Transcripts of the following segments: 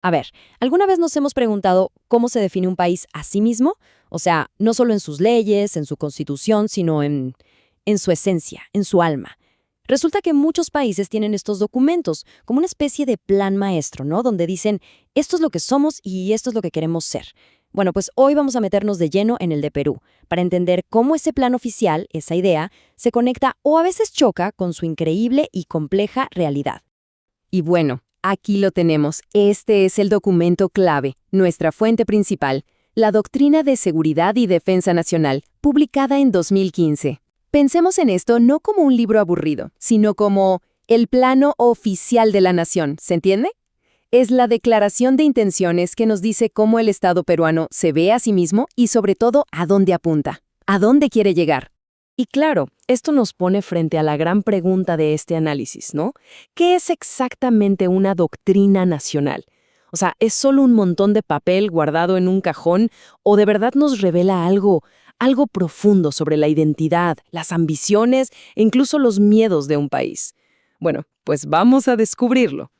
A ver, ¿alguna vez nos hemos preguntado cómo se define un país a sí mismo? O sea, no solo en sus leyes, en su constitución, sino en su esencia, en su alma. Resulta que muchos países tienen estos documentos, como una especie de plan maestro, ¿no? Donde dicen, esto es lo que somos y esto es lo que queremos ser. Bueno, pues hoy vamos a meternos de lleno en el de Perú, para entender cómo ese plan oficial, esa idea, se conecta o a veces choca con su increíble y compleja realidad. Y bueno, aquí lo tenemos. Este es el documento clave, nuestra fuente principal, la Doctrina de Seguridad y Defensa Nacional, publicada en 2015. Pensemos en esto no como un libro aburrido, sino como el plano oficial de la nación, ¿se entiende? Es la declaración de intenciones que nos dice cómo el Estado peruano se ve a sí mismo y sobre todo a dónde apunta, a dónde quiere llegar. Y claro, esto nos pone frente a la gran pregunta de este análisis, ¿no? ¿Qué es exactamente una doctrina nacional? O sea, ¿es solo un montón de papel guardado en un cajón o de verdad nos revela algo profundo sobre la identidad, las ambiciones e incluso los miedos de un país? Bueno, pues vamos a descubrirlo.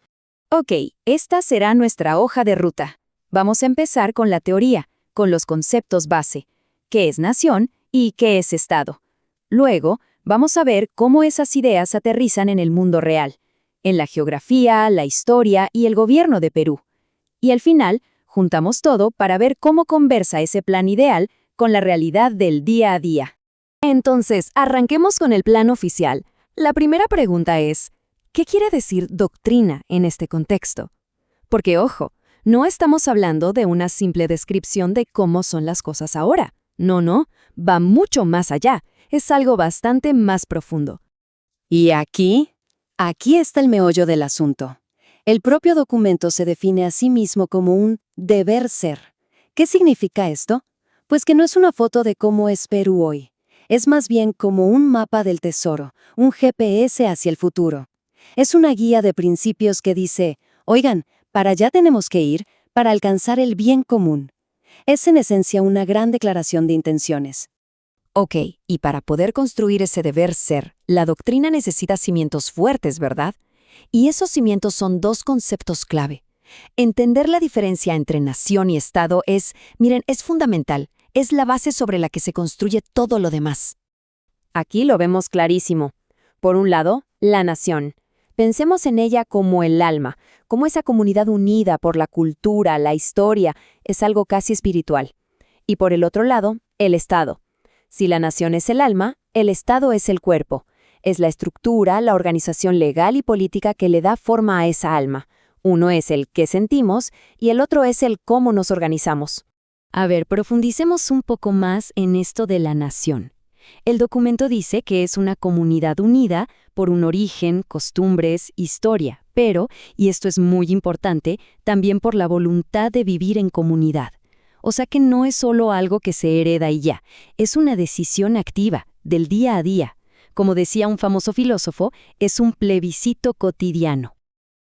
Ok, esta será nuestra hoja de ruta. Vamos a empezar con la teoría, con los conceptos base. ¿Qué es nación y qué es Estado? Luego, vamos a ver cómo esas ideas aterrizan en el mundo real, en la geografía, la historia y el gobierno de Perú. Y al final, juntamos todo para ver cómo conversa ese plan ideal con la realidad del día a día. Entonces, arranquemos con el plan oficial. La primera pregunta es, ¿qué quiere decir doctrina en este contexto? Porque, ojo, no estamos hablando de una simple descripción de cómo son las cosas ahora. No, va mucho más allá. Es algo bastante más profundo. Y aquí está el meollo del asunto. El propio documento se define a sí mismo como un deber ser. ¿Qué significa esto? Pues que no es una foto de cómo es Perú hoy. Es más bien como un mapa del tesoro, un GPS hacia el futuro. Es una guía de principios que dice, oigan, para allá tenemos que ir para alcanzar el bien común. Es en esencia una gran declaración de intenciones. Ok, y para poder construir ese deber ser, la doctrina necesita cimientos fuertes, ¿verdad? Y esos cimientos son dos conceptos clave. Entender la diferencia entre nación y Estado es fundamental. Es la base sobre la que se construye todo lo demás. Aquí lo vemos clarísimo. Por un lado, la nación. Pensemos en ella como el alma, como esa comunidad unida por la cultura, la historia, es algo casi espiritual. Y por el otro lado, el Estado. Si la nación es el alma, el Estado es el cuerpo. Es la estructura, la organización legal y política que le da forma a esa alma. Uno es el qué sentimos y el otro es el cómo nos organizamos. A ver, profundicemos un poco más en esto de la nación. El documento dice que es una comunidad unida por un origen, costumbres, historia, pero, y esto es muy importante, también por la voluntad de vivir en comunidad. O sea que no es solo algo que se hereda y ya, es una decisión activa, del día a día. Como decía un famoso filósofo, es un plebiscito cotidiano.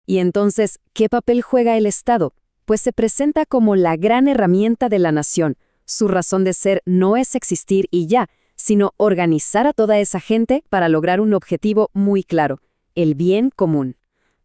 Y entonces, ¿qué papel juega el Estado? Pues se presenta como la gran herramienta de la nación. Su razón de ser no es existir y ya, sino organizar a toda esa gente para lograr un objetivo muy claro, el bien común.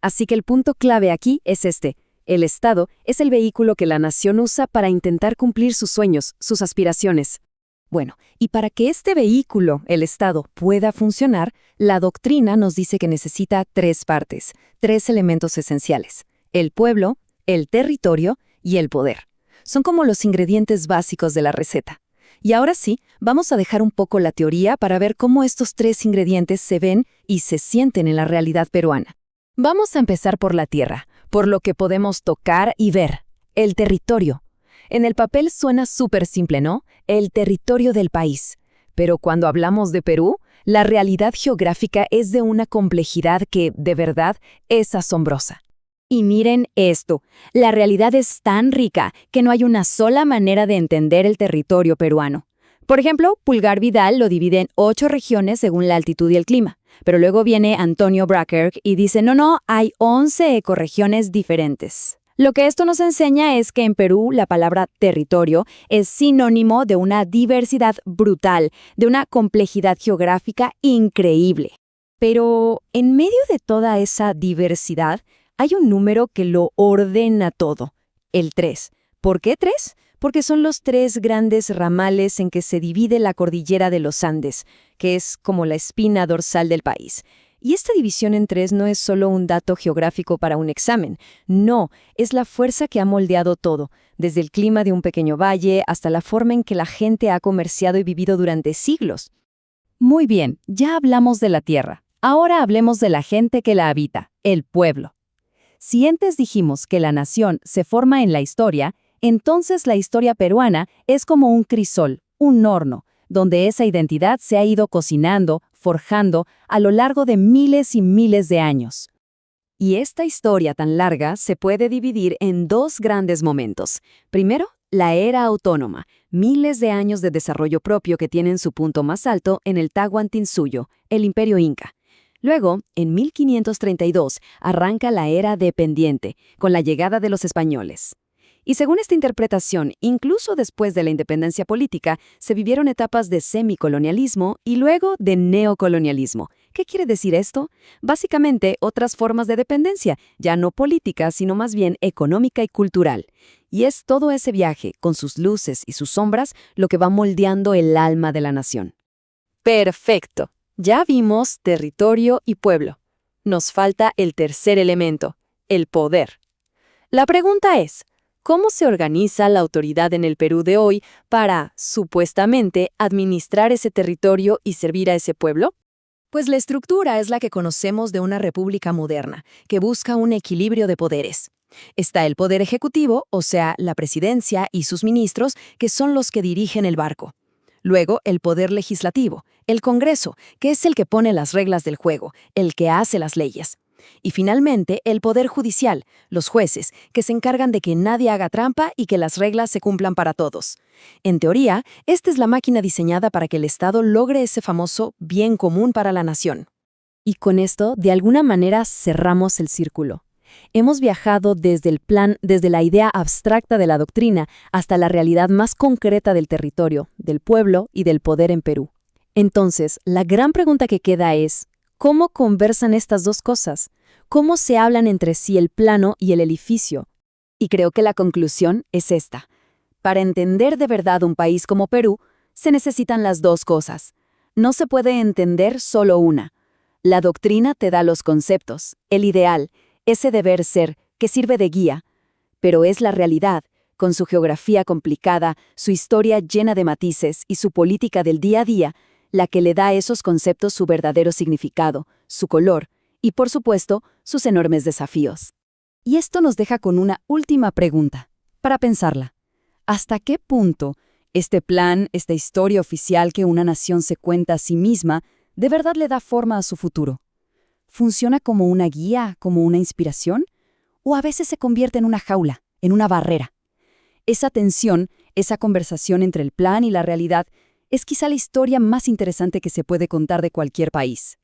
Así que el punto clave aquí es este. El Estado es el vehículo que la nación usa para intentar cumplir sus sueños, sus aspiraciones. Bueno, y para que este vehículo, el Estado, pueda funcionar, la doctrina nos dice que necesita tres partes, tres elementos esenciales: el pueblo, el territorio y el poder. Son como los ingredientes básicos de la receta. Y ahora sí, vamos a dejar un poco la teoría para ver cómo estos tres ingredientes se ven y se sienten en la realidad peruana. Vamos a empezar por la tierra, por lo que podemos tocar y ver, el territorio. En el papel suena súper simple, ¿no? El territorio del país. Pero cuando hablamos de Perú, la realidad geográfica es de una complejidad que, de verdad, es asombrosa. Y miren esto, la realidad es tan rica que no hay una sola manera de entender el territorio peruano. Por ejemplo, Pulgar Vidal lo divide en 8 regiones según la altitud y el clima. Pero luego viene Antonio Brackers y dice, no, hay 11 ecorregiones diferentes. Lo que esto nos enseña es que en Perú la palabra territorio es sinónimo de una diversidad brutal, de una complejidad geográfica increíble. Pero en medio de toda esa diversidad, hay un número que lo ordena todo, el 3. ¿Por qué 3? Porque son los 3 grandes ramales en que se divide la cordillera de los Andes, que es como la espina dorsal del país. Y esta división en 3 no es solo un dato geográfico para un examen, no, es la fuerza que ha moldeado todo, desde el clima de un pequeño valle hasta la forma en que la gente ha comerciado y vivido durante siglos. Muy bien, ya hablamos de la tierra. Ahora hablemos de la gente que la habita, el pueblo. Si antes dijimos que la nación se forma en la historia, entonces la historia peruana es como un crisol, un horno, donde esa identidad se ha ido cocinando, forjando a lo largo de miles y miles de años. Y esta historia tan larga se puede dividir en 2 grandes momentos. Primero, la era autónoma, miles de años de desarrollo propio que tienen su punto más alto en el Tahuantinsuyo, el Imperio Inca. Luego, en 1532, arranca la era dependiente, con la llegada de los españoles. Y según esta interpretación, incluso después de la independencia política, se vivieron etapas de semicolonialismo y luego de neocolonialismo. ¿Qué quiere decir esto? Básicamente, otras formas de dependencia, ya no política, sino más bien económica y cultural. Y es todo ese viaje, con sus luces y sus sombras, lo que va moldeando el alma de la nación. Perfecto. Ya vimos territorio y pueblo. Nos falta el tercer elemento, el poder. La pregunta es, ¿cómo se organiza la autoridad en el Perú de hoy para, supuestamente, administrar ese territorio y servir a ese pueblo? Pues la estructura es la que conocemos de una república moderna, que busca un equilibrio de poderes. Está el poder ejecutivo, o sea, la presidencia y sus ministros, que son los que dirigen el barco. Luego, el poder legislativo, el Congreso, que es el que pone las reglas del juego, el que hace las leyes. Y finalmente, el poder judicial, los jueces, que se encargan de que nadie haga trampa y que las reglas se cumplan para todos. En teoría, esta es la máquina diseñada para que el Estado logre ese famoso bien común para la nación. Y con esto, de alguna manera, cerramos el círculo. Hemos viajado desde la idea abstracta de la doctrina hasta la realidad más concreta del territorio, del pueblo y del poder en Perú. Entonces, la gran pregunta que queda es, ¿cómo conversan estas dos cosas? ¿Cómo se hablan entre sí el plano y el edificio? Y creo que la conclusión es esta. Para entender de verdad un país como Perú, se necesitan las dos cosas. No se puede entender solo una. La doctrina te da los conceptos, el ideal, ese deber ser, que sirve de guía. Pero es la realidad, con su geografía complicada, su historia llena de matices y su política del día a día, la que le da a esos conceptos su verdadero significado, su color y, por supuesto, sus enormes desafíos. Y esto nos deja con una última pregunta, para pensarla. ¿Hasta qué punto este plan, esta historia oficial que una nación se cuenta a sí misma, de verdad le da forma a su futuro? ¿Funciona como una guía, como una inspiración? ¿O a veces se convierte en una jaula, en una barrera? Esa tensión, esa conversación entre el plan y la realidad, es quizá la historia más interesante que se puede contar de cualquier país.